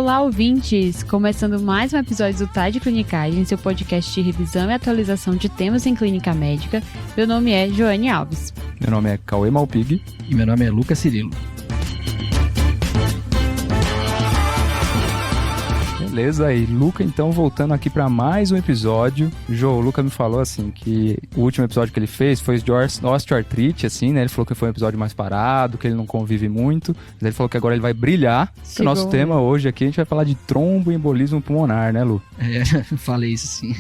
Olá, ouvintes! Começando mais um episódio do TAD Clinicagem, seu podcast de revisão e atualização de temas em clínica médica. Meu nome é Joane Alves. Meu nome é Cauê Malpig. E meu nome é Lucas Cirilo. Beleza, e Luca, então, voltando aqui para mais um episódio. O Luca me falou, assim, que o último episódio que ele fez foi de osteoartrite, assim, né? Ele falou que foi um episódio mais parado, que ele não convive muito. Mas ele falou que agora ele vai brilhar. O nosso tema hoje aqui, a gente vai falar de tromboembolismo pulmonar, né, Lu? Falei isso sim.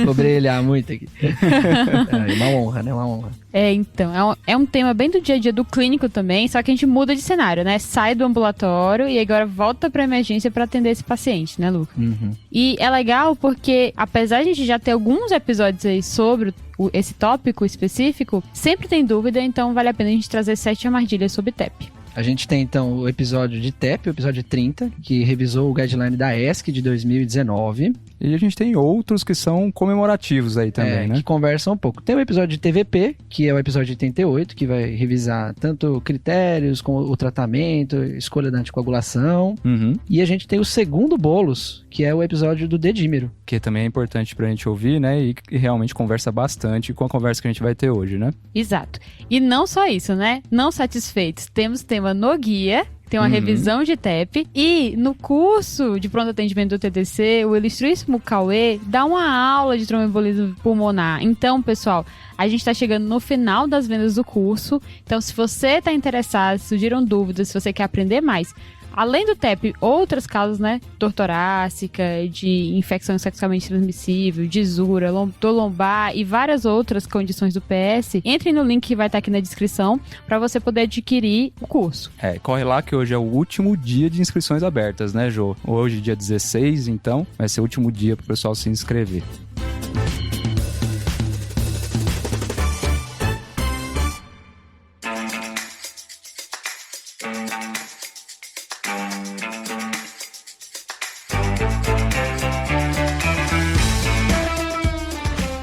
Vou brilhar muito aqui. É uma honra, né? Uma honra. Então, é um tema bem do dia a dia do clínico também, só que a gente muda de cenário, né? Sai do ambulatório e agora volta pra emergência pra atender esse paciente, né, Luca? Uhum. E é legal porque, apesar de a gente já ter alguns episódios aí sobre esse tópico específico, sempre tem dúvida, então vale a pena a gente trazer 7 armadilhas sobre TEP. A gente tem, então, o episódio de TEP, o episódio 30, que revisou o guideline da ESC de 2019. E a gente tem outros que são comemorativos aí também, né? Que conversam um pouco. Tem o episódio de TVP, que é o episódio 88, que vai revisar tanto critérios como o tratamento, escolha da anticoagulação. Uhum. E a gente tem o segundo bolos, que é o episódio do dedímero. Que também é importante pra gente ouvir, né? E realmente conversa bastante com a conversa que a gente vai ter hoje, né? Exato. E não só isso, né? Não satisfeitos, temos tema no guia, tem uma revisão de TEP, e no curso de pronto atendimento do TTC, o ilustríssimo Cauê dá uma aula de tromboembolismo pulmonar. Então, pessoal, a gente está chegando no final das vendas do curso, então se você está interessado, se surgiram dúvidas, se você quer aprender mais, além do TEP, outras causas, né? Dor torácica, de infecção sexualmente transmissível, de isura, dor lombar e várias outras condições do PS, entrem no link que vai estar aqui na descrição para você poder adquirir o curso. Corre lá que hoje é o último dia de inscrições abertas, né, Jô? Hoje, dia 16, então, vai ser o último dia para o pessoal se inscrever.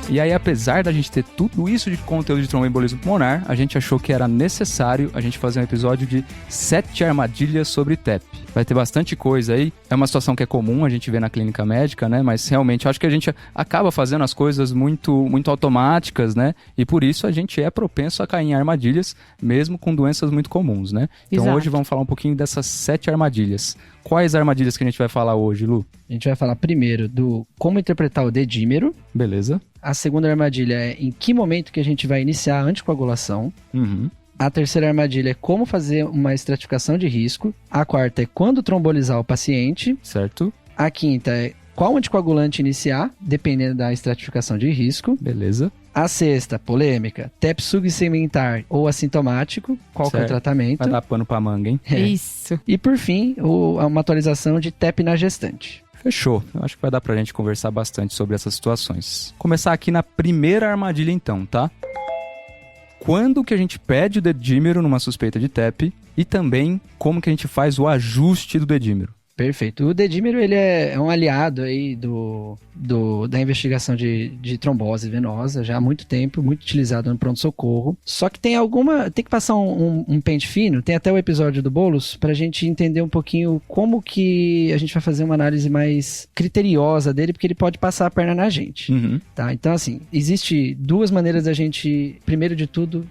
E aí, apesar da gente ter tudo isso de conteúdo de tromboembolismo pulmonar, a gente achou que era necessário a gente fazer um episódio de 7 armadilhas sobre TEP. Vai ter bastante coisa aí. É uma situação que é comum a gente ver na clínica médica, né? Mas realmente eu acho que a gente acaba fazendo as coisas muito, muito automáticas, né? E por isso a gente é propenso a cair em armadilhas, mesmo com doenças muito comuns, né? Então Exato. Hoje vamos falar um pouquinho dessas 7 armadilhas. Quais armadilhas que a gente vai falar hoje, Lu? A gente vai falar primeiro do como interpretar o dedímero. Beleza. A segunda armadilha é em que momento que a gente vai iniciar a anticoagulação. Uhum. A terceira armadilha é como fazer uma estratificação de risco. A quarta é quando trombolizar o paciente. Certo. A quinta é qual anticoagulante iniciar, dependendo da estratificação de risco. Beleza. A sexta, polêmica, TEP subsegmentar ou assintomático, qual que é o tratamento. Vai dar pano pra manga, hein? Isso. E por fim, uma atualização de TEP na gestante. Fechou. Eu acho que vai dar pra gente conversar bastante sobre essas situações. Começar aqui na primeira armadilha então, tá? Quando que a gente pede o dedímero numa suspeita de TEP e também como que a gente faz o ajuste do dedímero. Perfeito. O dedímero, ele é um aliado aí da investigação de trombose venosa, já há muito tempo, muito utilizado no pronto-socorro. Só que tem que passar um pente fino, tem até o episódio do bolos, pra gente entender um pouquinho como que a gente vai fazer uma análise mais criteriosa dele, porque ele pode passar a perna na gente. Uhum. Tá? Então, assim, existe 2 maneiras da gente, primeiro de tudo,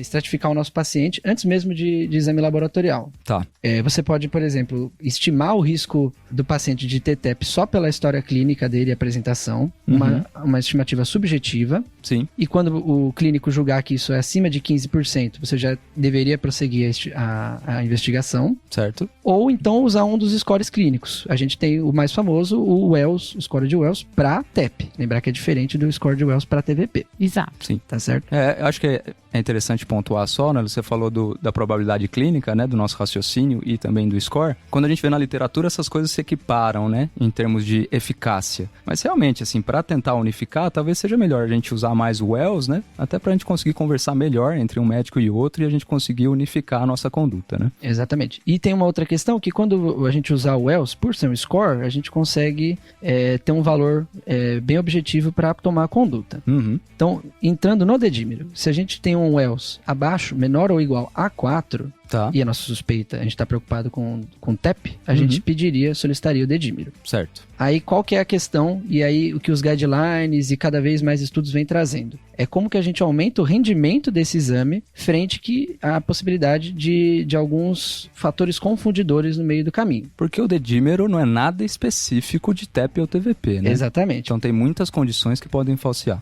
estratificar o nosso paciente, antes mesmo de exame laboratorial. Tá. Você pode, por exemplo, estimar o risco do paciente de ter TEP só pela história clínica dele e apresentação, uma estimativa subjetiva. Sim. E quando o clínico julgar que isso é acima de 15%, você já deveria prosseguir a investigação. Certo. Ou então usar um dos scores clínicos. A gente tem o mais famoso, o Wells, o score de Wells para TEP. Lembrar que é diferente do score de Wells para TVP. Exato. Sim. Tá certo? Eu acho que é interessante pontuar só, né? Você falou da probabilidade clínica, né? Do nosso raciocínio e também do score. Quando a gente vê na literatura, essas coisas se equiparam, né? Em termos de eficácia. Mas realmente, assim, para tentar unificar, talvez seja melhor a gente usar mais o Wells, né? Até pra gente conseguir conversar melhor entre um médico e outro e a gente conseguir unificar a nossa conduta, né? Exatamente. E tem uma outra questão que quando a gente usar o Wells, por ser um score, a gente consegue ter um valor bem objetivo para tomar a conduta. Então, entrando no dedímero, se a gente tem um Wells abaixo, menor ou igual a 4, Tá. e a nossa suspeita, a gente está preocupado com TEP, a gente solicitaria o dedímero. Certo. Aí qual que é a questão, e aí o que os guidelines e cada vez mais estudos vêm trazendo? É como que a gente aumenta o rendimento desse exame frente à possibilidade de alguns fatores confundidores no meio do caminho. Porque o dedímero não é nada específico de TEP ou TVP, né? Exatamente. Então tem muitas condições que podem falsear.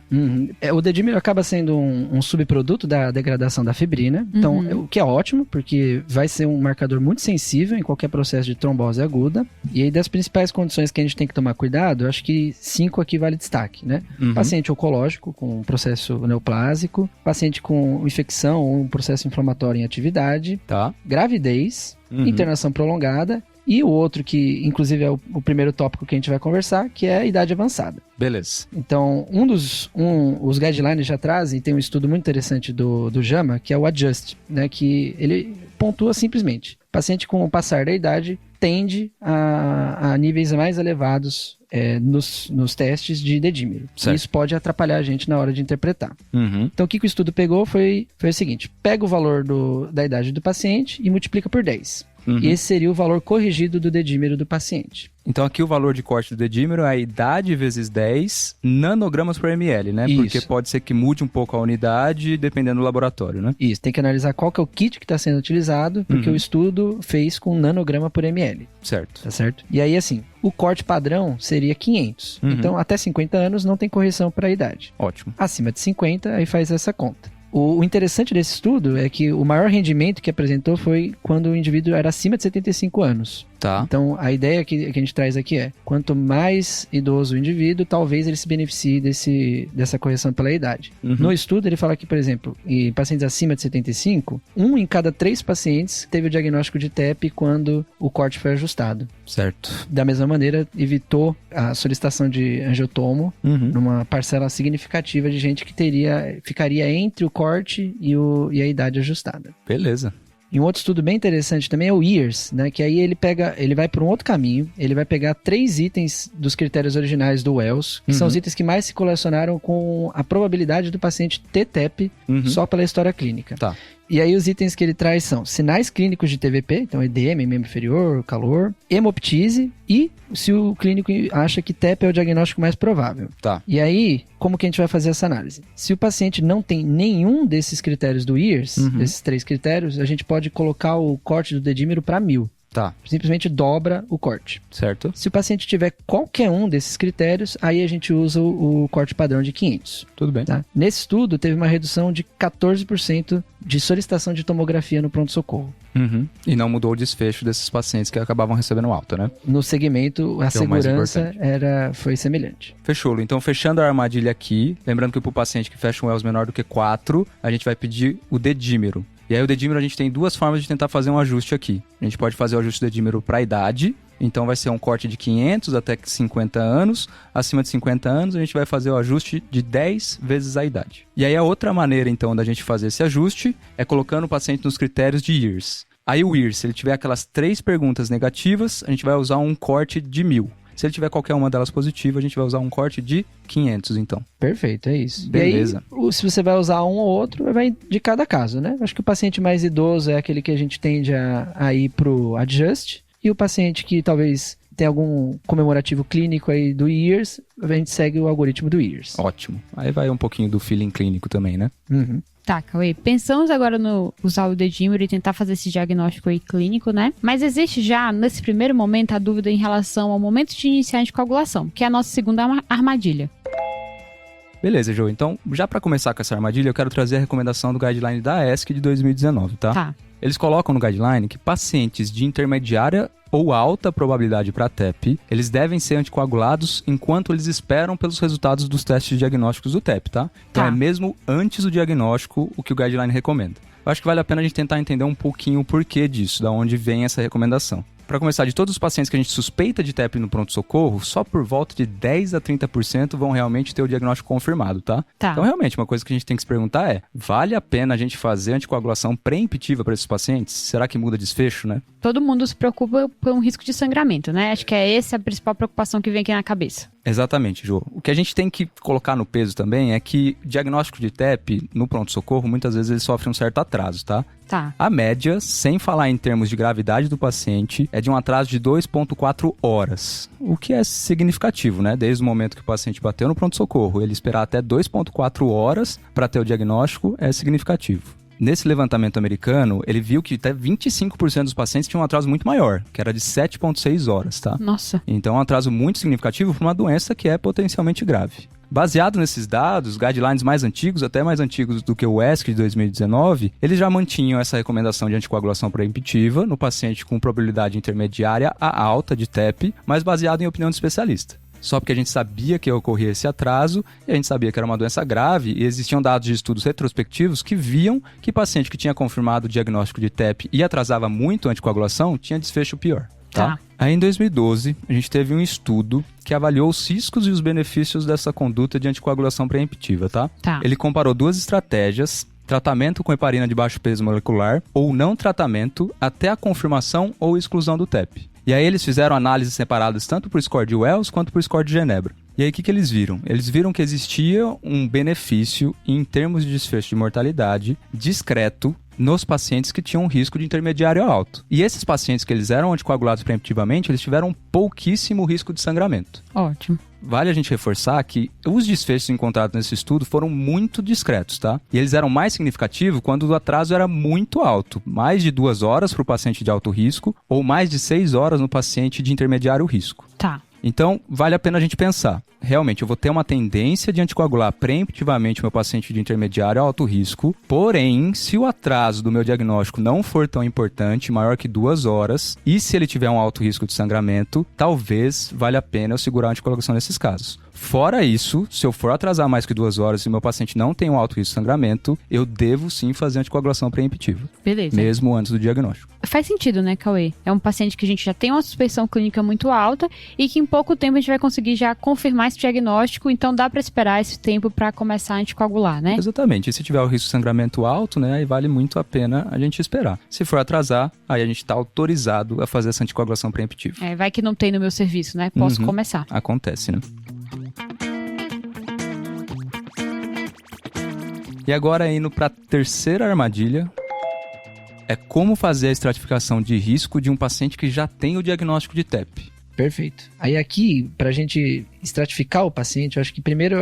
O dedímero acaba sendo um subproduto da degradação da fibrina, então o que é ótimo, porque vai ser um marcador muito sensível em qualquer processo de trombose aguda. E aí das principais condições que a gente tem que tomar cuidado, acho que 5 aqui vale destaque, né? Paciente oncológico com processo neoplásico, paciente com infecção ou um processo inflamatório em atividade, Tá. gravidez, internação prolongada e o outro que, inclusive, é o primeiro tópico que a gente vai conversar, que é a idade avançada. Beleza. Então, os guidelines já trazem, tem um estudo muito interessante do JAMA, que é o ADJUST, né, que ele pontua simplesmente, paciente com o passar da idade tende a níveis mais elevados nos testes de dedímero. Certo. E isso pode atrapalhar a gente na hora de interpretar. Uhum. Então, o que o estudo pegou foi o seguinte, pega o valor da idade do paciente e multiplica por 10. E esse seria o valor corrigido do dedímero do paciente. Então aqui o valor de corte do dedímero é a idade vezes 10 nanogramas por ml, né? Isso. Porque pode ser que mude um pouco a unidade dependendo do laboratório, né? Isso, tem que analisar qual que é o kit que está sendo utilizado, porque o estudo fez com nanograma por ml. Certo. Tá certo? E aí, assim, o corte padrão seria 500. Então, até 50 anos não tem correção para a idade. Ótimo. Acima de 50, aí faz essa conta. O interessante desse estudo é que o maior rendimento que apresentou foi quando o indivíduo era acima de 75 anos. Tá. Então, a ideia que a gente traz aqui é, quanto mais idoso o indivíduo, talvez ele se beneficie dessa correção pela idade. No estudo, ele fala que, por exemplo, em pacientes acima de 75, 1 em cada 3 pacientes teve o diagnóstico de TEP quando o corte foi ajustado. Certo. Da mesma maneira, evitou a solicitação de angiotomo numa parcela significativa de gente que ficaria entre o corte e a idade ajustada. Beleza. E um outro estudo bem interessante também é o YEARS, né? Que aí ele vai para um outro caminho, ele vai pegar 3 itens dos critérios originais do Wells, que são os itens que mais se correlacionaram com a probabilidade do paciente ter TEP só pela história clínica. Tá. E aí os itens que ele traz são sinais clínicos de TVP, então edema em membro inferior, calor, hemoptise e se o clínico acha que TEP é o diagnóstico mais provável. Tá. E aí, como que a gente vai fazer essa análise? Se o paciente não tem nenhum desses critérios do YEARS, desses 3 critérios, a gente pode colocar o corte do dedímero para 1000. Tá. Simplesmente dobra o corte. Certo. Se o paciente tiver qualquer um desses critérios, aí a gente usa o corte padrão de 500. Tudo bem. Tá? Nesse estudo, teve uma redução de 14% de solicitação de tomografia no pronto-socorro. E não mudou o desfecho desses pacientes que acabavam recebendo alta, né? No segmento, a Que é o mais segurança importante. foi semelhante. Fechou, Lu. Então, fechando a armadilha aqui, lembrando que pro paciente que fecha um Wells menor do que 4, a gente vai pedir o dedímero. E aí o dedímero a gente tem 2 formas de tentar fazer um ajuste aqui. A gente pode fazer o ajuste do dedímero para a idade, então vai ser um corte de 500 até 50 anos. Acima de 50 anos a gente vai fazer o ajuste de 10 vezes a idade. E aí a outra maneira então da gente fazer esse ajuste é colocando o paciente nos critérios de YEARS. Aí o YEARS, se ele tiver aquelas 3 perguntas negativas, a gente vai usar um corte de 1000. Se ele tiver qualquer uma delas positiva, a gente vai usar um corte de 500, então. Perfeito, é isso. Beleza. E aí, se você vai usar um ou outro, vai de cada caso, né? Acho que o paciente mais idoso é aquele que a gente tende a ir pro ADJUST. E o paciente que talvez tenha algum comemorativo clínico aí do YEARS, a gente segue o algoritmo do YEARS. Ótimo. Aí vai um pouquinho do feeling clínico também, né? Tá, Cauê, pensamos agora no usar o dedímero e tentar fazer esse diagnóstico aí clínico, né? Mas existe já, nesse primeiro momento, a dúvida em relação ao momento de iniciar a anticoagulação, que é a nossa segunda armadilha. Beleza, Jô. Então, já para começar com essa armadilha, eu quero trazer a recomendação do guideline da ESC de 2019, tá? Tá. Eles colocam no guideline que pacientes de intermediária ou alta probabilidade para TEP, eles devem ser anticoagulados enquanto eles esperam pelos resultados dos testes diagnósticos do TEP, tá? Então Tá. é mesmo antes do diagnóstico o que o guideline recomenda. Eu acho que vale a pena a gente tentar entender um pouquinho o porquê disso, da onde vem essa recomendação. Para começar, de todos os pacientes que a gente suspeita de TEP no pronto-socorro, só por volta de 10 a 30% vão realmente ter o diagnóstico confirmado, tá? Tá. Então, realmente, uma coisa que a gente tem que se perguntar é, vale a pena a gente fazer anticoagulação pré-emptiva para esses pacientes? Será que muda desfecho, né? Todo mundo se preocupa com um risco de sangramento, né? Acho que é essa a principal preocupação que vem aqui na cabeça. Exatamente, Jô. O que a gente tem que colocar no peso também é que diagnóstico de TEP no pronto-socorro, muitas vezes ele sofre um certo atraso, tá? Tá. A média, sem falar em termos de gravidade do paciente, é de um atraso de 2,4 horas. O que é significativo, né? Desde o momento que o paciente bateu no pronto-socorro, ele esperar até 2,4 horas para ter o diagnóstico é significativo. Nesse levantamento americano, ele viu que até 25% dos pacientes tinham um atraso muito maior, que era de 7,6 horas, tá? Nossa. Então é um atraso muito significativo para uma doença que é potencialmente grave. Baseado nesses dados, guidelines mais antigos, até mais antigos do que o ESC de 2019, eles já mantinham essa recomendação de anticoagulação preemptiva no paciente com probabilidade intermediária a alta de TEP, mas baseado em opinião do especialista. Só porque a gente sabia que ia ocorrer esse atraso, e a gente sabia que era uma doença grave, e existiam dados de estudos retrospectivos que viam que paciente que tinha confirmado o diagnóstico de TEP e atrasava muito a anticoagulação tinha desfecho pior. Tá? Aí em 2012, a gente teve um estudo que avaliou os riscos e os benefícios dessa conduta de anticoagulação preemptiva, tá? Ele comparou duas estratégias, tratamento com heparina de baixo peso molecular ou não tratamento até a confirmação ou exclusão do TEP. E aí eles fizeram análises separadas tanto para o score de Wells quanto para o score de Genebra. E aí o que eles viram? Eles viram que existia um benefício em termos de desfecho de mortalidade discreto nos pacientes que tinham um risco de intermediário alto. E esses pacientes que eles eram anticoagulados preemptivamente, eles tiveram pouquíssimo risco de sangramento. Ótimo. Vale a gente reforçar que os desfechos encontrados nesse estudo foram muito discretos, tá? E eles eram mais significativos quando o atraso era muito alto, mais de 2 horas para o paciente de alto risco ou mais de 6 horas no paciente de intermediário risco. Tá. Então, vale a pena a gente pensar. Realmente, eu vou ter uma tendência de anticoagular preemptivamente o meu paciente de intermediário a alto risco, porém, se o atraso do meu diagnóstico não for tão importante, maior que 2 horas, e se ele tiver um alto risco de sangramento, talvez valha a pena eu segurar a anticoagulação nesses casos. Fora isso, se eu for atrasar mais que 2 horas e meu paciente não tem um alto risco de sangramento, eu devo sim fazer anticoagulação preemptiva. Beleza. Mesmo antes do diagnóstico. Faz sentido, né, Cauê? É um paciente que a gente já tem uma suspeição clínica muito alta e que em pouco tempo a gente vai conseguir já confirmar esse diagnóstico, então dá pra esperar esse tempo pra começar a anticoagular, né? Exatamente. E se tiver o risco de sangramento alto, né, aí vale muito a pena a gente esperar. Se for atrasar, aí a gente tá autorizado a fazer essa anticoagulação preemptiva. Vai que não tem no meu serviço, né? Posso começar. Acontece, né? E agora, indo para a terceira armadilha, é como fazer a estratificação de risco de um paciente que já tem o diagnóstico de TEP. Perfeito. Aí aqui, pra gente estratificar o paciente, eu acho que primeiro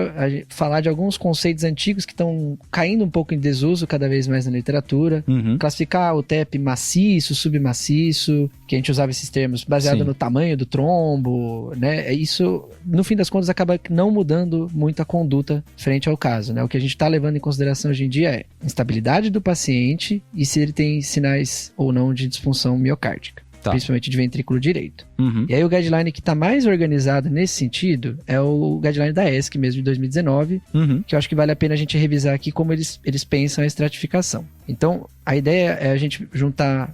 falar de alguns conceitos antigos que estão caindo um pouco em desuso cada vez mais na literatura. Classificar o TEP maciço, submaciço, que a gente usava esses termos baseado no tamanho do trombo, né? Isso, no fim das contas, acaba não mudando muito a conduta frente ao caso, né? O que a gente está levando em consideração hoje em dia é instabilidade do paciente e se ele tem sinais ou não de disfunção miocárdica. Principalmente de ventrículo direito. E aí o guideline que está mais organizado nesse sentido é o guideline da ESC mesmo, de 2019, que eu acho que vale a pena a gente revisar aqui como eles pensam a estratificação. Então, a ideia é a gente juntar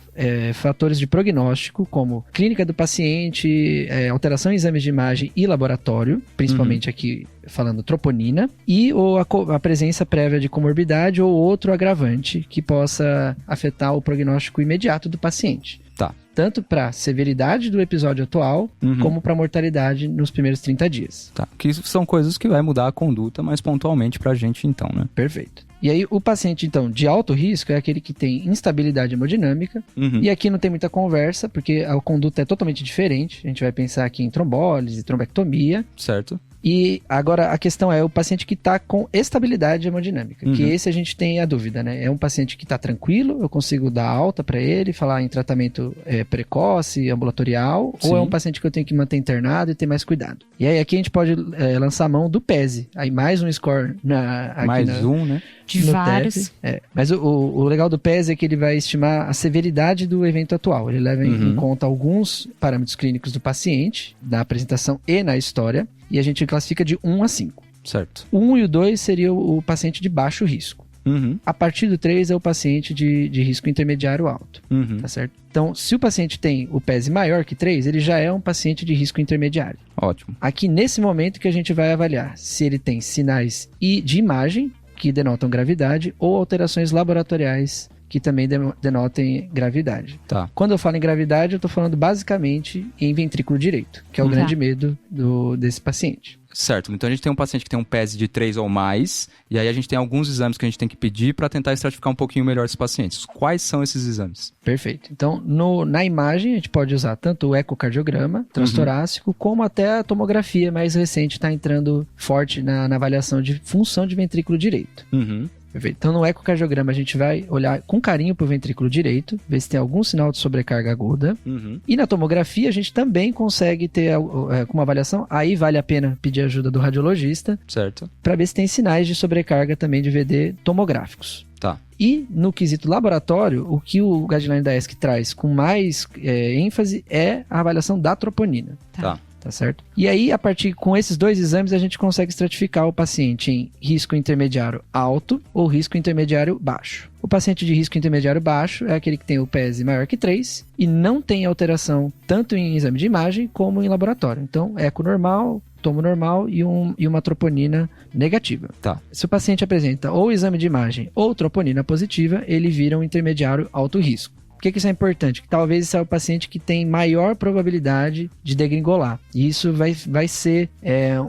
fatores de prognóstico, como clínica do paciente, alteração em exames de imagem e laboratório, principalmente aqui falando troponina, e ou a presença prévia de comorbidade ou outro agravante que possa afetar o prognóstico imediato do paciente. Tanto para severidade do episódio atual, como para mortalidade nos primeiros 30 dias. Que são coisas que vai mudar a conduta, mas pontualmente pra gente então, né? Perfeito. E aí o paciente, então, de alto risco é aquele que tem instabilidade hemodinâmica. E aqui não tem muita conversa, porque a conduta é totalmente diferente. A gente vai pensar aqui em trombólise, trombectomia. Certo. E agora a questão é o paciente que está com estabilidade hemodinâmica, que esse a gente tem a dúvida, né? É um paciente que está tranquilo, eu consigo dar alta para ele, falar em tratamento precoce, ambulatorial, ou é um paciente que eu tenho que manter internado e ter mais cuidado? E aí aqui a gente pode lançar a mão do PESE, aí mais um score né? De vários. Mas o legal do PESE é que ele vai estimar a severidade do evento atual, ele leva em conta alguns parâmetros clínicos do paciente, na apresentação e na história, e a gente classifica de 1 a 5. Certo. O 1 e o 2 seria o paciente de baixo risco. A partir do 3 é o paciente de risco intermediário alto. Tá certo? Então, se o paciente tem o PESE maior que 3, ele já é um paciente de risco intermediário. Ótimo. Aqui, nesse momento que a gente vai avaliar se ele tem sinais de imagem, que denotam gravidade, ou alterações laboratoriais que também denotem gravidade. Tá. Quando eu falo em gravidade, eu estou falando basicamente em ventrículo direito, que é o grande medo desse paciente. Certo, então a gente tem um paciente que tem um PES de 3 ou mais, e aí a gente tem alguns exames que a gente tem que pedir para tentar estratificar um pouquinho melhor esses pacientes. Quais são esses exames? Perfeito. Então, na imagem, a gente pode usar tanto o ecocardiograma transtorácico, como até a tomografia mais recente está entrando forte na avaliação de função de ventrículo direito. Perfeito. Então, no ecocardiograma, a gente vai olhar com carinho para o ventrículo direito, ver se tem algum sinal de sobrecarga aguda. E na tomografia, a gente também consegue ter uma avaliação. Aí vale a pena pedir ajuda do radiologista, certo, para ver se tem sinais de sobrecarga também de VD tomográficos. Tá. E no quesito laboratório, o que o guideline da ESC traz com mais ênfase é a avaliação da troponina. Tá certo? E aí, com esses dois exames, a gente consegue estratificar o paciente em risco intermediário alto ou risco intermediário baixo. O paciente de risco intermediário baixo é aquele que tem o PES maior que 3 e não tem alteração tanto em exame de imagem como em laboratório. Então, eco normal, tomo normal e uma troponina negativa. Tá. Se o paciente apresenta ou exame de imagem ou troponina positiva, ele vira um intermediário alto risco. Por que isso é importante? Que talvez esse é o paciente que tem maior probabilidade de degringolar. E isso vai ser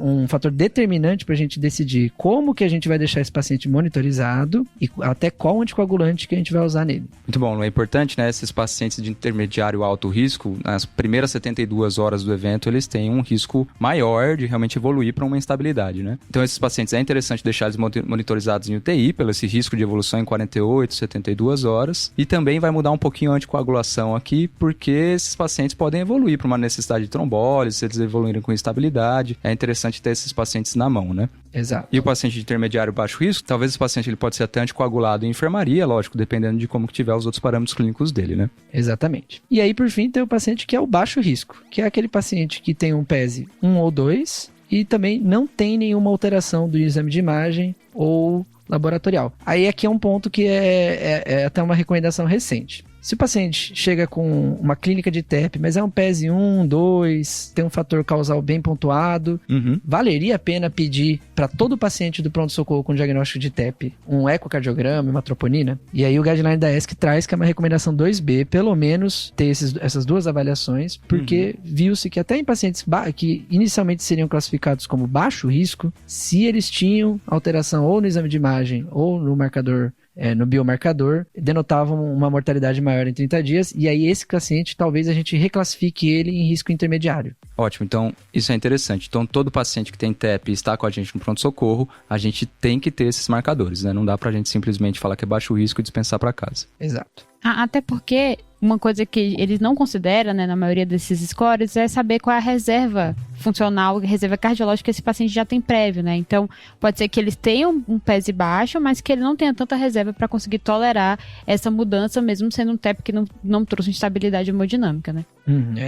um fator determinante para a gente decidir como que a gente vai deixar esse paciente monitorizado e até qual anticoagulante que a gente vai usar nele. Muito bom, é importante, né? Esses pacientes de intermediário alto risco, nas primeiras 72 horas do evento, eles têm um risco maior de realmente evoluir para uma instabilidade, né? Então, esses pacientes é interessante deixar eles monitorizados em UTI, pelo esse risco de evolução em 48, 72 horas. E também vai mudar um pouquinho a anticoagulação aqui, porque esses pacientes podem evoluir para uma necessidade de trombólise, se eles evoluírem com instabilidade. É interessante ter esses pacientes na mão, né? Exato. E o paciente de intermediário baixo risco, talvez esse paciente ele pode ser até anticoagulado em enfermaria, lógico, dependendo de como que tiver os outros parâmetros clínicos dele, né? Exatamente. E aí, por fim, tem o paciente que é o baixo risco, que é aquele paciente que tem um PES 1 ou 2 e também não tem nenhuma alteração do exame de imagem ou laboratorial. Aí aqui é um ponto que é até uma recomendação recente. Se o paciente chega com uma clínica de TEP, mas é um PES 1, 2, tem um fator causal bem pontuado, valeria a pena pedir para todo paciente do pronto-socorro com diagnóstico de TEP um ecocardiograma e uma troponina? E aí o guideline da ESC traz que é uma recomendação 2B, pelo menos ter essas duas avaliações, porque viu-se que até em pacientes que inicialmente seriam classificados como baixo risco, se eles tinham alteração ou no exame de imagem ou no marcador, no biomarcador, denotavam uma mortalidade maior em 30 dias, e aí esse paciente, talvez a gente reclassifique ele em risco intermediário. Ótimo, então isso é interessante. Então todo paciente que tem TEP e está com a gente no pronto-socorro, a gente tem que ter esses marcadores, né? Não dá pra gente simplesmente falar que é baixo risco e dispensar para casa. Exato. Até porque uma coisa que eles não consideram, né, na maioria desses scores, é saber qual é a reserva funcional, a reserva cardiológica que esse paciente já tem prévio, né? Então, pode ser que eles tenham um PES baixo, mas que ele não tenha tanta reserva para conseguir tolerar essa mudança, mesmo sendo um TEP que não trouxe instabilidade hemodinâmica, né?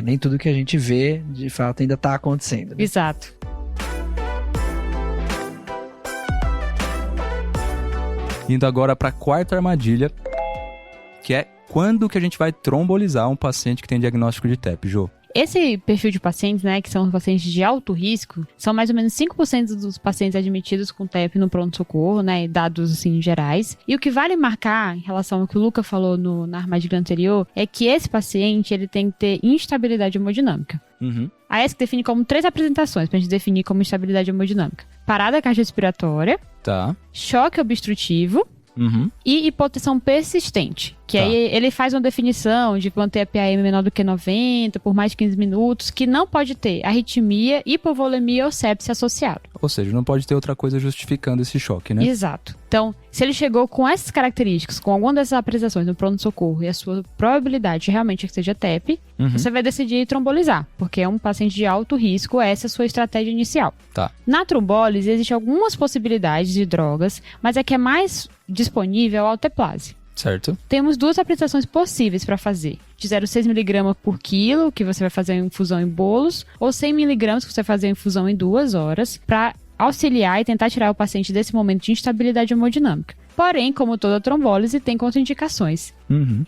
Nem tudo que a gente vê, de fato, ainda está acontecendo, né? Exato. Indo agora para a quarta armadilha, que é quando que a gente vai trombolizar um paciente que tem diagnóstico de TEP, Jô? Esse perfil de pacientes, né, que são os pacientes de alto risco, são mais ou menos 5% dos pacientes admitidos com TEP no pronto-socorro, né, dados assim gerais. E o que vale marcar em relação ao que o Luca falou na armadilha anterior é que esse paciente ele tem que ter instabilidade hemodinâmica. A ESC define como 3 apresentações pra gente definir como instabilidade hemodinâmica: parada cardiorrespiratória, choque obstrutivo e hipotensão persistente. Que aí ele faz uma definição de manter a PAM menor do que 90 por mais de 15 minutos, que não pode ter arritmia, hipovolemia ou sepse associado. Ou seja, não pode ter outra coisa justificando esse choque, né? Exato. Então, se ele chegou com essas características, com alguma dessas apresentações no pronto-socorro e a sua probabilidade realmente é que seja TEP, você vai decidir trombolizar, porque é um paciente de alto risco, essa é a sua estratégia inicial. Na trombólise, existem algumas possibilidades de drogas, mas a que é mais disponível é o alteplase. Certo. Temos 2 apresentações possíveis para fazer. De 0,6 mg por quilo, que você vai fazer a infusão em bolos, ou 100 mg, que você vai fazer a infusão em 2 horas, para auxiliar e tentar tirar o paciente desse momento de instabilidade hemodinâmica. Porém, como toda trombólise, tem contraindicações.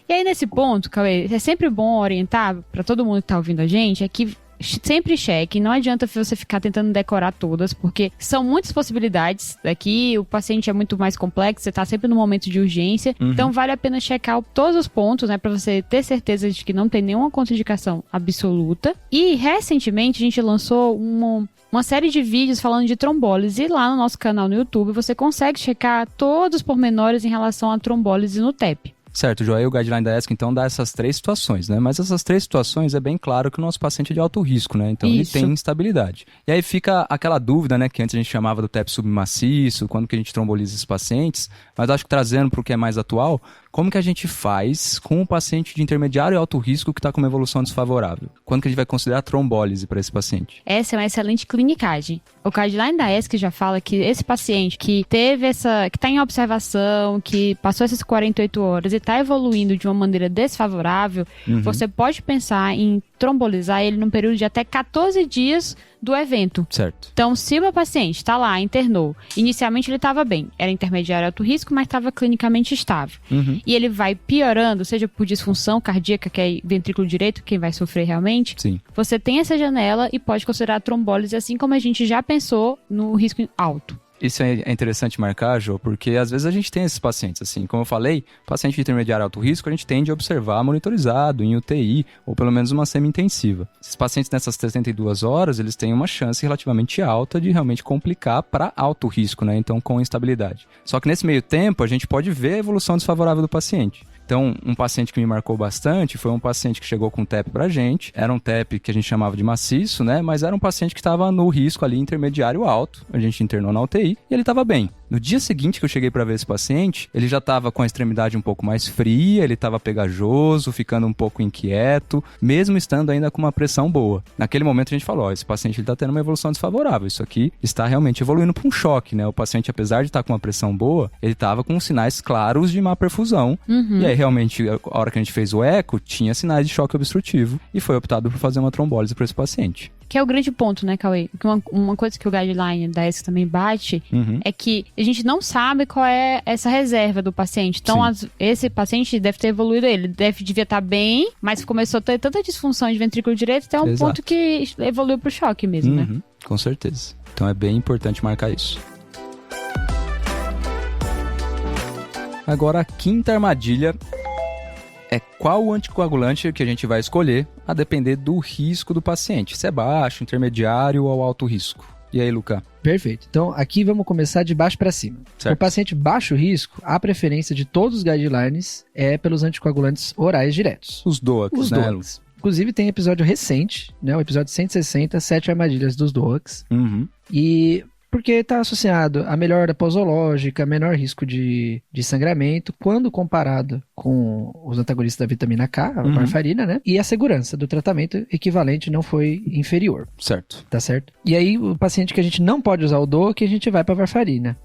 E aí, nesse ponto, Cauê, é sempre bom orientar para todo mundo que está ouvindo a gente, é que sempre cheque. Não adianta você ficar tentando decorar todas, porque são muitas possibilidades. Aqui o paciente é muito mais complexo, você tá sempre no momento de urgência. Então vale a pena checar todos os pontos, né, pra você ter certeza de que não tem nenhuma contraindicação absoluta. E recentemente a gente lançou uma série de vídeos falando de trombólise lá no nosso canal no YouTube. Você consegue checar todos os pormenores em relação à trombólise no TEP. Certo, Joel, o guideline da ESC, então, dá essas 3 situações, né? Mas essas 3 situações é bem claro que o nosso paciente é de alto risco, né? Então, Isso. ele tem instabilidade. E aí fica aquela dúvida, né? Que antes a gente chamava do TEP submaciço, quando que a gente tromboliza esses pacientes. Mas acho que trazendo para o que é mais atual, como que a gente faz com o paciente de intermediário e alto risco que está com uma evolução desfavorável? Quando que a gente vai considerar trombólise para esse paciente? Essa é uma excelente clinicagem. O guideline da ESC já fala que esse paciente que teve que está em observação, que passou essas 48 horas e está evoluindo de uma maneira desfavorável, você pode pensar em trombolizar ele num período de até 14 dias do evento. Certo. Então, se o meu paciente está lá, internou, inicialmente ele estava bem, era intermediário alto risco, mas estava clinicamente estável. E ele vai piorando, seja por disfunção cardíaca, que é ventrículo direito, quem vai sofrer realmente, Sim. você tem essa janela e pode considerar a trombólise, assim como a gente já pensou no risco alto. Isso é interessante marcar, Jô, porque às vezes a gente tem esses pacientes, assim, como eu falei, paciente de intermediário alto risco, a gente tende a observar monitorizado em UTI, ou pelo menos uma semi-intensiva. Esses pacientes nessas 72 horas, eles têm uma chance relativamente alta de realmente complicar para alto risco, né? Então, com instabilidade. Só que nesse meio tempo, a gente pode ver a evolução desfavorável do paciente. Então, um paciente que me marcou bastante foi um paciente que chegou com TEP pra gente. Era um TEP que a gente chamava de maciço, né? Mas era um paciente que estava no risco ali intermediário alto. A gente internou na UTI e ele estava bem. No dia seguinte que eu cheguei para ver esse paciente, ele já estava com a extremidade um pouco mais fria, ele estava pegajoso, ficando um pouco inquieto, mesmo estando ainda com uma pressão boa. Naquele momento a gente falou, esse paciente está tendo uma evolução desfavorável, isso aqui está realmente evoluindo para um choque, né? O paciente, apesar de estar com uma pressão boa, ele estava com sinais claros de má perfusão. E aí realmente, a hora que a gente fez o eco, tinha sinais de choque obstrutivo e foi optado por fazer uma trombólise para esse paciente. Que é o grande ponto, né, Cauê? Uma coisa que o guideline da ESC também bate é que a gente não sabe qual é essa reserva do paciente. Então, esse paciente deve ter evoluído, ele devia estar bem, mas começou a ter tanta disfunção de ventrículo direito até um ponto que evoluiu pro choque mesmo, né? Com certeza. Então, é bem importante marcar isso. Agora, a quinta armadilha é qual o anticoagulante que a gente vai escolher a depender do risco do paciente. Se é baixo, intermediário ou alto risco. E aí, Luca? Perfeito. Então, aqui vamos começar de baixo para cima. Certo. O paciente baixo risco, a preferência de todos os guidelines é pelos anticoagulantes orais diretos. Os DOACs, Os né? DOACs. Inclusive, tem episódio recente, né? O episódio 160, 7 armadilhas dos DOACs. E porque está associado à melhora posológica, menor risco de sangramento, quando comparado com os antagonistas da vitamina K, a warfarina, né? E a segurança do tratamento equivalente não foi inferior. Certo. Tá certo? E aí, o paciente que a gente não pode usar o DOAC, a gente vai para warfarina.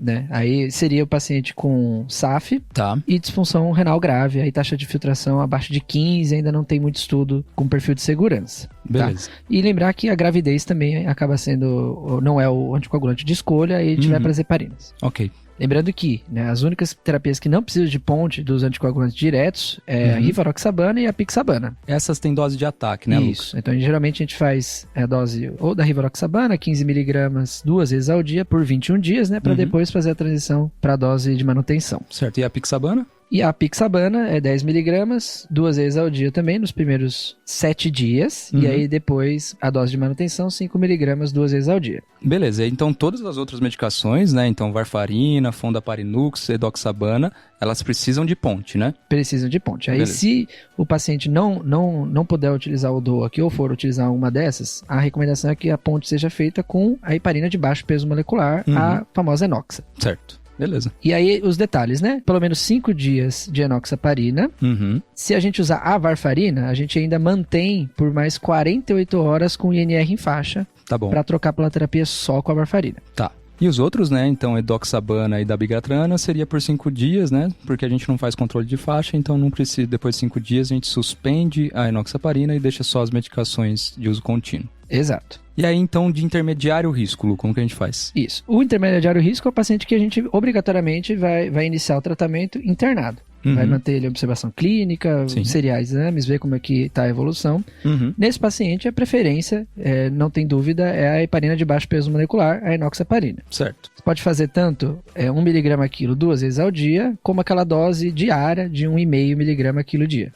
Né? Aí seria o paciente com SAF e disfunção renal grave, aí taxa de filtração abaixo de 15, ainda não tem muito estudo com perfil de segurança. Beleza. Tá? E lembrar que a gravidez também acaba sendo, não é o anticoagulante de escolha, aí a gente vai para as heparinas. Ok. Lembrando que, né, as únicas terapias que não precisam de ponte dos anticoagulantes diretos é a rivaroxabana e a pixabana. Essas têm dose de ataque, né, Lucas? Isso. Então, geralmente a gente faz a dose ou da rivaroxabana, 15mg 2 vezes ao dia por 21 dias, né, para depois fazer a transição para a dose de manutenção. Certo. E a pixabana? E a pixabana é 10mg, 2 vezes ao dia também, nos primeiros 7 dias. E aí depois a dose de manutenção, 5mg, 2 vezes ao dia. Beleza, então todas as outras medicações, né? Então warfarina, fondaparinux, edoxabana, elas precisam de ponte, né? Precisam de ponte. Aí Beleza. se o paciente não puder utilizar o DOAC ou for utilizar uma dessas, a recomendação é que a ponte seja feita com a heparina de baixo peso molecular, a famosa enoxa. Certo. Beleza. E aí, os detalhes, né? Pelo menos 5 dias de enoxaparina. Se a gente usar a warfarina, a gente ainda mantém por mais 48 horas com INR em faixa. Tá bom. Para trocar pela terapia só com a warfarina. Tá. E os outros, né? Então, edoxabana e dabigatrana seria por 5 dias, né? Porque a gente não faz controle de faixa, então não precisa, depois de 5 dias, a gente suspende a enoxaparina e deixa só as medicações de uso contínuo. Exato. E aí, então, de intermediário risco, Lu, como que a gente faz? Isso. O intermediário risco é o paciente que a gente obrigatoriamente vai iniciar o tratamento internado. vai manter ele em observação clínica, seriar exames, ver como é que está a evolução. Nesse paciente, a preferência, não tem dúvida, é a heparina de baixo peso molecular, a enoxaparina. Certo. Você pode fazer tanto 1 mg quilo 2 vezes ao dia, como aquela dose diária de 1,5 mg quilo dia.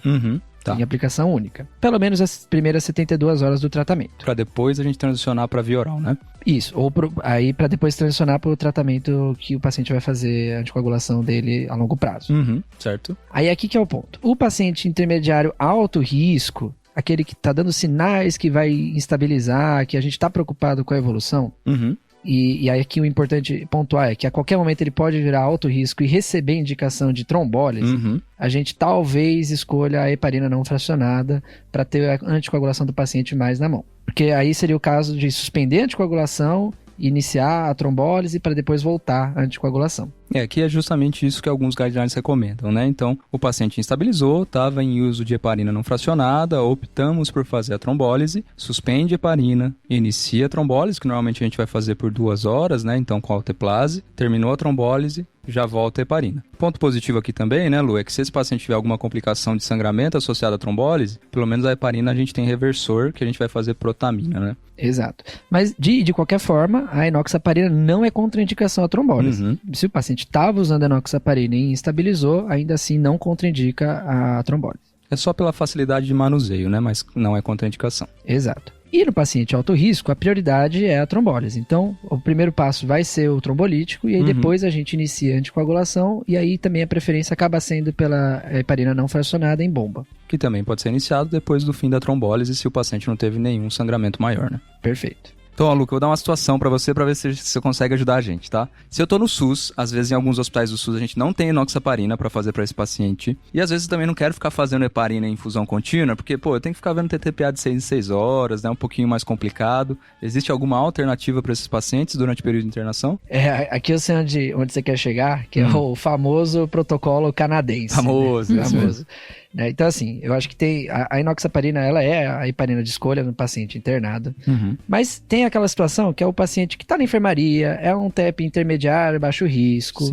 Tá. Em aplicação única. Pelo menos as primeiras 72 horas do tratamento. Para depois a gente transicionar para via oral, né? Isso, ou aí para depois transicionar para o tratamento que o paciente vai fazer a anticoagulação dele a longo prazo. Certo. Aí aqui que é o ponto. O paciente intermediário alto risco, aquele que está dando sinais que vai instabilizar, que a gente está preocupado com a evolução, e aí aqui o importante pontuar é que a qualquer momento ele pode virar alto risco e receber indicação de trombólise, a gente talvez escolha a heparina não fracionada para ter a anticoagulação do paciente mais na mão. Porque aí seria o caso de suspender a anticoagulação, iniciar a trombólise para depois voltar à anticoagulação. Aqui é justamente isso que alguns guidelines recomendam, né? Então, o paciente instabilizou, estava em uso de heparina não fracionada, optamos por fazer a trombólise, suspende a heparina, inicia a trombólise, que normalmente a gente vai fazer por 2 horas, né? Então, com alteplase, terminou a trombólise, já volta a heparina. Ponto positivo aqui também, né, Lu, é que se esse paciente tiver alguma complicação de sangramento associada à trombólise, pelo menos a heparina a gente tem reversor, que a gente vai fazer protamina, né? Exato. Mas, de qualquer forma, a enoxaparina não é contraindicação à trombólise. Se o paciente estava usando a enoxaparina e instabilizou, ainda assim não contraindica a trombólise. É só pela facilidade de manuseio, né? Mas não é contraindicação. Exato. E no paciente alto risco, a prioridade é a trombólise. Então, o primeiro passo vai ser o trombolítico e aí depois a gente inicia a anticoagulação e aí também a preferência acaba sendo pela heparina não fracionada em bomba. Que também pode ser iniciado depois do fim da trombólise se o paciente não teve nenhum sangramento maior, né? Perfeito. Então, ó, Luca, eu vou dar uma situação pra você pra ver se você consegue ajudar a gente, tá? Se eu tô no SUS, às vezes em alguns hospitais do SUS a gente não tem enoxaparina pra fazer pra esse paciente. E às vezes também não quero ficar fazendo heparina em infusão contínua, porque, pô, eu tenho que ficar vendo TTPA de 6 em 6 horas, né? Um pouquinho mais complicado. Existe alguma alternativa pra esses pacientes durante o período de internação? Aqui eu sei onde você quer chegar, que é o famoso protocolo canadense. Famoso, né? Famoso. Então, assim, eu acho que tem a enoxaparina, ela é a heparina de escolha no paciente internado, mas tem aquela situação que é o paciente que está na enfermaria, é um TEP intermediário, baixo risco,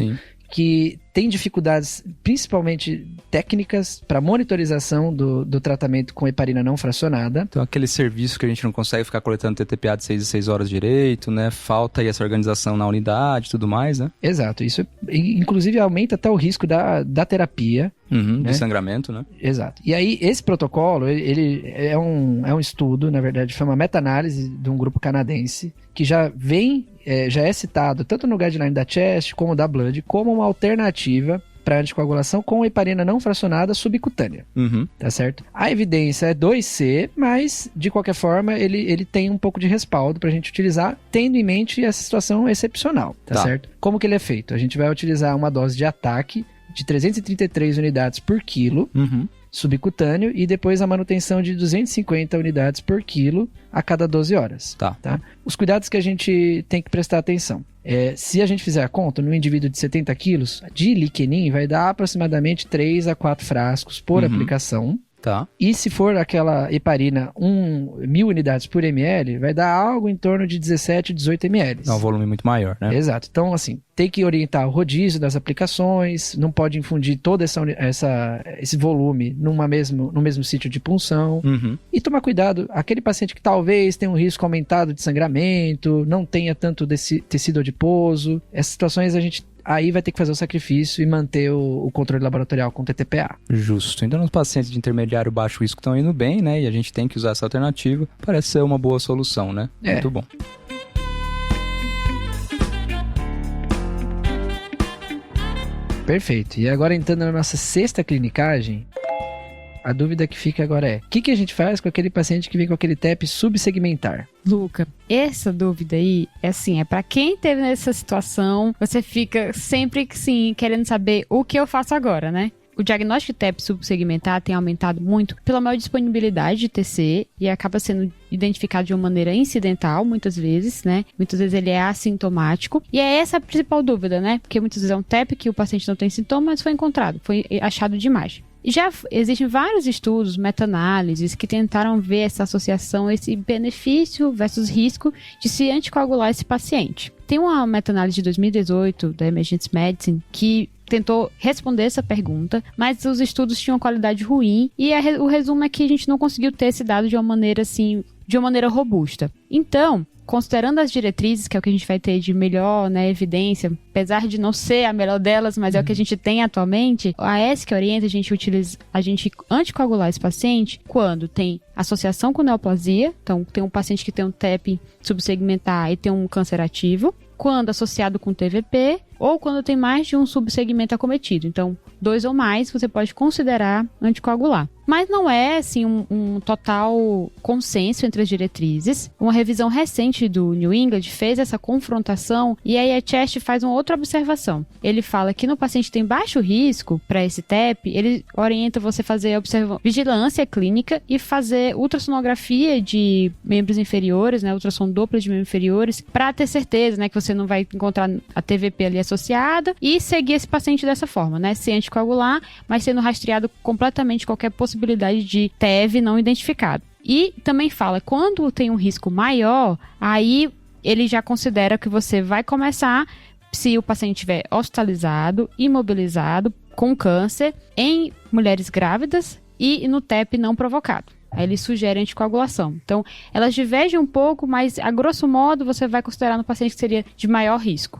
que tem dificuldades, principalmente técnicas, para monitorização do tratamento com heparina não fracionada. Então, aquele serviço que a gente não consegue ficar coletando TTPA de 6 em 6 horas direito, né? Falta aí essa organização na unidade e tudo mais, né? Exato. Isso, inclusive, aumenta até o risco da terapia. De sangramento, né? Exato. E aí, esse protocolo, ele é um estudo, na verdade, foi uma meta-análise de um grupo canadense, que já é citado tanto no guideline da CHEST como da Blood, como uma alternativa para anticoagulação com heparina não fracionada subcutânea. Tá certo? A evidência é 2C, mas, de qualquer forma, ele tem um pouco de respaldo para a gente utilizar, tendo em mente essa situação excepcional. Tá certo? Como que ele é feito? A gente vai utilizar uma dose de ataque de 333 unidades por quilo, subcutâneo, e depois a manutenção de 250 unidades por quilo a cada 12 horas. Tá? Os cuidados que a gente tem que prestar atenção. Se a gente fizer a conta, no indivíduo de 70 quilos, de liquenin vai dar aproximadamente 3 a 4 frascos por aplicação. E se for aquela heparina 1.000 unidades por ml, vai dar algo em torno de 17, 18 ml. É um volume muito maior, né? Exato. Então, assim, tem que orientar o rodízio das aplicações, não pode infundir todo esse volume no mesmo sítio de punção. E tomar cuidado, aquele paciente que talvez tenha um risco aumentado de sangramento, não tenha tanto tecido adiposo, essas situações a gente aí vai ter que fazer o sacrifício e manter o controle laboratorial com TTPA. Justo. Então, os pacientes de intermediário baixo risco estão indo bem, né? E a gente tem que usar essa alternativa. Parece ser uma boa solução, né? Muito bom. Perfeito. E agora, entrando na nossa 6ª clinicagem, a dúvida que fica agora é: o que a gente faz com aquele paciente que vem com aquele TEP subsegmentar? Luca, essa dúvida aí é pra quem teve nessa situação, você fica sempre querendo saber o que eu faço agora, né? O diagnóstico de TEP subsegmentar tem aumentado muito pela maior disponibilidade de TC e acaba sendo identificado de uma maneira incidental, muitas vezes, né? Muitas vezes ele é assintomático. E é essa a principal dúvida, né? Porque muitas vezes é um TEP que o paciente não tem sintoma, mas foi encontrado, foi achado de imagem. Já existem vários estudos, meta-análises, que tentaram ver essa associação, esse benefício versus risco de se anticoagular esse paciente. Tem uma meta-análise de 2018 da Emergency Medicine que tentou responder essa pergunta, mas os estudos tinham qualidade ruim e o resumo é que a gente não conseguiu ter esse dado de uma maneira robusta. Então, considerando as diretrizes, que é o que a gente vai ter de melhor, né, evidência, apesar de não ser a melhor delas, mas é o que a gente tem atualmente, a ESC orienta a gente anticoagular esse paciente quando tem associação com neoplasia, então tem um paciente que tem um TEP subsegmentar e tem um câncer ativo, quando associado com TVP, ou quando tem mais de um subsegmento acometido. Então, 2 ou mais, você pode considerar anticoagular. Mas não é, assim, um total consenso entre as diretrizes. Uma revisão recente do New England fez essa confrontação e aí a Chest faz uma outra observação. Ele fala que no paciente que tem baixo risco para esse TEP, ele orienta você fazer vigilância clínica e fazer ultrassonografia de membros inferiores, né, ultrassom dupla de membros inferiores, para ter certeza, né, que você não vai encontrar a TVP ali associada e seguir esse paciente dessa forma, né, ser anticoagular, mas sendo rastreado completamente qualquer possibilidade de TEV não identificado. E também fala, quando tem um risco maior, aí ele já considera que você vai começar, se o paciente estiver hospitalizado, imobilizado, com câncer, em mulheres grávidas e no TEP não provocado. Aí ele sugere anticoagulação. Então, elas divergem um pouco, mas a grosso modo você vai considerar no paciente que seria de maior risco.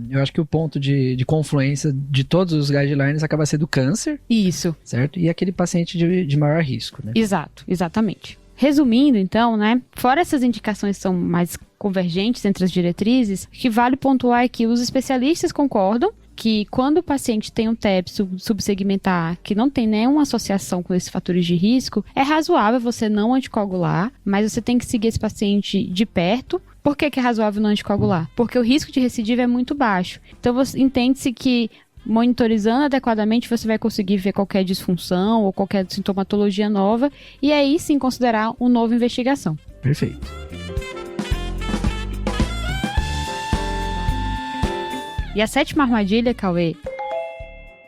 Eu acho que o ponto de confluência de todos os guidelines acaba sendo o câncer. Isso. Certo? E aquele paciente de maior risco, né? Exato, exatamente. Resumindo, então, né? Fora essas indicações que são mais convergentes entre as diretrizes, o que vale pontuar é que os especialistas concordam que quando o paciente tem um TEP subsegmentar que não tem nenhuma associação com esses fatores de risco, é razoável você não anticoagular, mas você tem que seguir esse paciente de perto. Por que é razoável não anticoagular? Porque o risco de recidiva é muito baixo. Então, entende-se que monitorizando adequadamente, você vai conseguir ver qualquer disfunção ou qualquer sintomatologia nova e aí sim considerar uma nova investigação. Perfeito. E a 7ª armadilha, Cauê,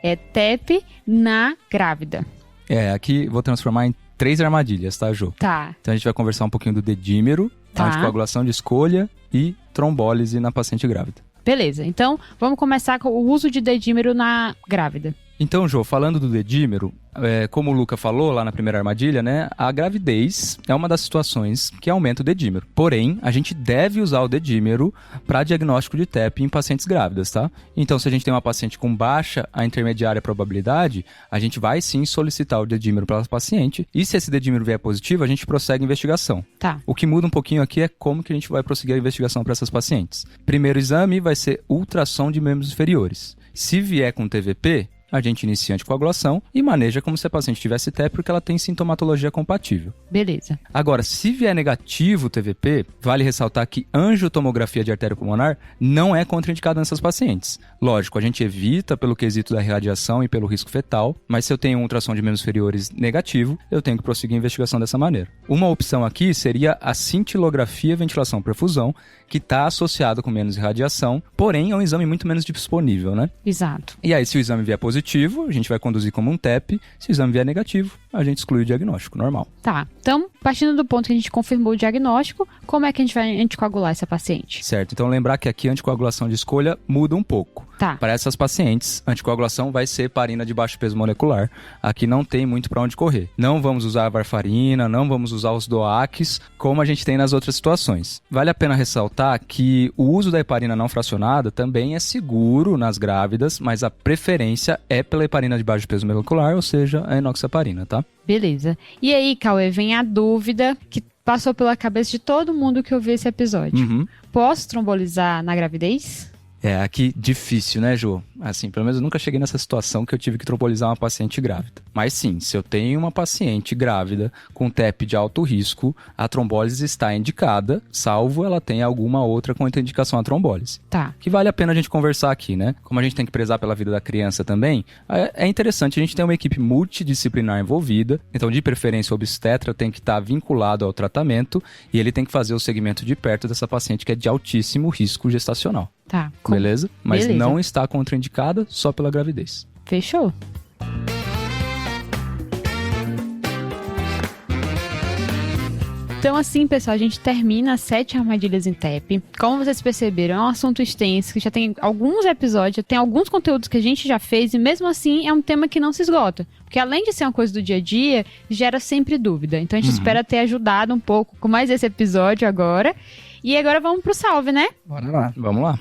é TEP na grávida. Aqui vou transformar em 3 armadilhas, tá, Jô? Tá. Então a gente vai conversar um pouquinho do dedímero, anticoagulação de escolha e trombólise na paciente grávida. Beleza, então vamos começar com o uso de dedímero na grávida. Então, Jô, falando do dedímero, como o Luca falou lá na primeira armadilha, né, a gravidez é uma das situações que aumenta o dedímero. Porém, a gente deve usar o dedímero para diagnóstico de TEP em pacientes grávidas, tá? Então, se a gente tem uma paciente com baixa a intermediária probabilidade, a gente vai sim solicitar o dedímero para essa paciente. E se esse dedímero vier positivo, a gente prossegue a investigação. Tá. O que muda um pouquinho aqui é como que a gente vai prosseguir a investigação para essas pacientes. Primeiro exame vai ser ultrassom de membros inferiores. Se vier com TVP, a gente inicia a anticoagulação e maneja como se a paciente tivesse TEP porque ela tem sintomatologia compatível. Beleza. Agora, se vier negativo o TVP, vale ressaltar que angiotomografia de artéria pulmonar não é contraindicada nessas pacientes. Lógico, a gente evita pelo quesito da radiação e pelo risco fetal, mas se eu tenho um ultrassom de membros inferiores negativo, eu tenho que prosseguir a investigação dessa maneira. Uma opção aqui seria a cintilografia ventilação-perfusão, que está associado com menos irradiação, porém é um exame muito menos disponível, né? Exato. E aí, se o exame vier positivo, a gente vai conduzir como um TEP. Se o exame vier negativo, a gente exclui o diagnóstico, normal. Tá. Então, partindo do ponto que a gente confirmou o diagnóstico, como é que a gente vai anticoagular essa paciente? Certo. Então, lembrar que aqui a anticoagulação de escolha muda um pouco. Tá. Para essas pacientes, a anticoagulação vai ser heparina de baixo peso molecular. Aqui não tem muito para onde correr. Não vamos usar a varfarina, não vamos usar os DOACs, como a gente tem nas outras situações. Vale a pena ressaltar que o uso da heparina não fracionada também é seguro nas grávidas, mas a preferência é pela heparina de baixo peso molecular, ou seja, a enoxaparina, tá? Beleza. E aí, Cauê, vem a dúvida que passou pela cabeça de todo mundo que ouviu esse episódio. Posso trombolizar na gravidez? Aqui difícil, né, Jô? Assim, pelo menos eu nunca cheguei nessa situação que eu tive que trombolizar uma paciente grávida. Mas sim, se eu tenho uma paciente grávida com TEP de alto risco, a trombólise está indicada, salvo ela tenha alguma outra contraindicação à trombólise. Tá. Que vale a pena a gente conversar aqui, né? Como a gente tem que prezar pela vida da criança também, é interessante a gente ter uma equipe multidisciplinar envolvida. Então, de preferência, o obstetra tem que estar vinculado ao tratamento e ele tem que fazer o segmento de perto dessa paciente que é de altíssimo risco gestacional. Tá. Beleza? Mas Beleza. não está contraindicada só pela gravidez. Fechou. Então assim, pessoal, a gente termina as 7 armadilhas em TEP. Como vocês perceberam, é um assunto extenso, que já tem alguns episódios, já tem alguns conteúdos que a gente já fez, e mesmo assim é um tema que não se esgota. Porque além de ser uma coisa do dia a dia, gera sempre dúvida. Então a gente espera ter ajudado um pouco com mais esse episódio agora. E agora vamos pro salve, né? Bora lá. Vamos lá.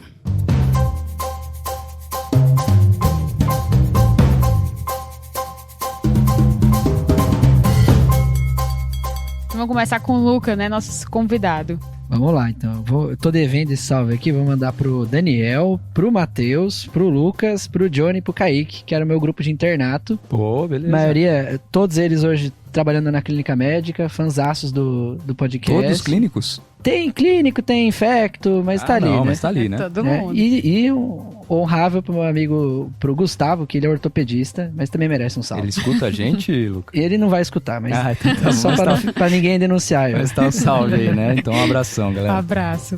Vamos começar com o Luca, né? Nosso convidado. Vamos lá, então. Eu tô devendo esse salve aqui, vou mandar pro Daniel, pro Matheus, pro Lucas, pro Johnny e pro Kaique, que era o meu grupo de internato. Pô, beleza. A maioria, todos eles hoje trabalhando na clínica médica, fanzaços do podcast. Todos clínicos? Tem clínico, tem infecto, mas tá ali, não, né? mas tá ali, né? Todo É, mundo. e honrável pro meu amigo, pro Gustavo, que ele é ortopedista, mas também merece um salve. Ele escuta a gente, Lucas? Ele não vai escutar, mas Então tá bom. só pra ninguém denunciar. Mas tá um salve aí, né? Então um abração, galera. Abraço.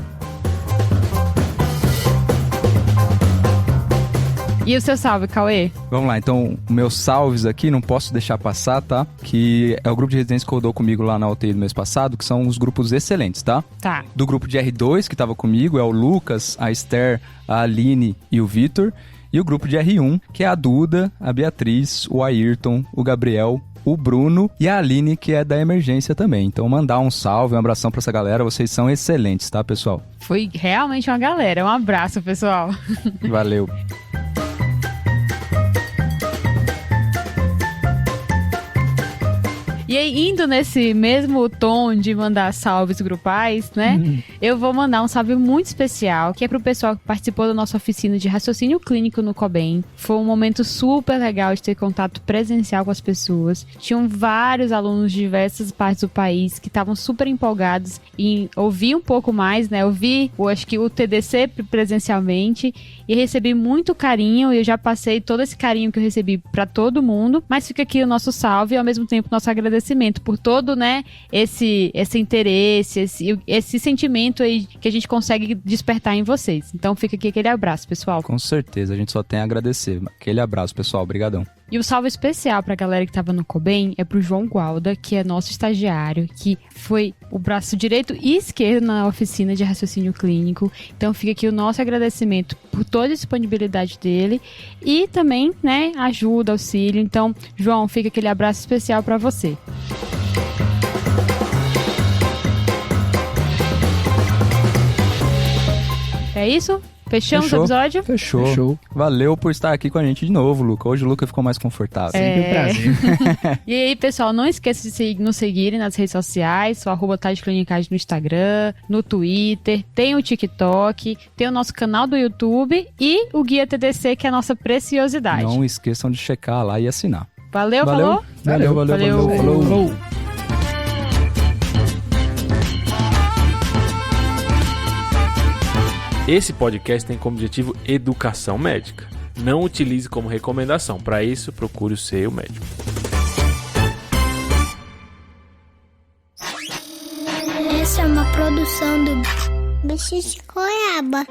E o seu salve, Cauê? Vamos lá, então, meus salves aqui, não posso deixar passar, tá? Que é o grupo de residência que rodou comigo lá na UTI do mês passado, que são os grupos excelentes, tá? Tá. Do grupo de R2, que tava comigo, é o Lucas, a Esther, a Aline e o Vitor. E o grupo de R1, que é a Duda, a Beatriz, o Ayrton, o Gabriel, o Bruno e a Aline, que é da emergência também. Então, mandar um salve, um abração pra essa galera. Vocês são excelentes, tá, pessoal? Foi realmente uma galera. Um abraço, pessoal. Valeu. E aí, indo nesse mesmo tom de mandar salves grupais, né? Eu vou mandar um salve muito especial, que é pro pessoal que participou da nossa oficina de raciocínio clínico no Cobem. Foi um momento super legal de ter contato presencial com as pessoas. Tinham vários alunos de diversas partes do país que estavam super empolgados em ouvir um pouco mais, né? Ouvir, acho que o TDC presencialmente, e recebi muito carinho, e eu já passei todo esse carinho que eu recebi pra todo mundo, mas fica aqui o nosso salve e ao mesmo tempo nosso agradecimento por todo, né, esse interesse, esse sentimento aí que a gente consegue despertar em vocês. Então fica aqui aquele abraço, pessoal. Com certeza, a gente só tem a agradecer. Aquele abraço, pessoal. Obrigadão. E o salve especial pra galera que tava no Cobem é pro João Gualda, que é nosso estagiário, que foi o braço direito e esquerdo na oficina de raciocínio clínico. Então fica aqui o nosso agradecimento por toda a disponibilidade dele e também, né, ajuda, auxílio. Então, João, fica aquele abraço especial pra você. É isso? Fechamos o episódio? Fechou. Valeu por estar aqui com a gente de novo, Luca. Hoje o Luca ficou mais confortável. Sempre um prazer. E aí, pessoal, não esqueça de nos seguirem nas redes sociais. Sou @TadesClinicais no Instagram, no Twitter, tem o TikTok, tem o nosso canal do YouTube e o Guia TDC, que é a nossa preciosidade. Não esqueçam de checar lá e assinar. Valeu, Valeu. falou? Valeu. Falou. Esse podcast tem como objetivo educação médica. Não utilize como recomendação. Para isso, procure o seu médico. Essa é uma produção do Bicho de Goiaba.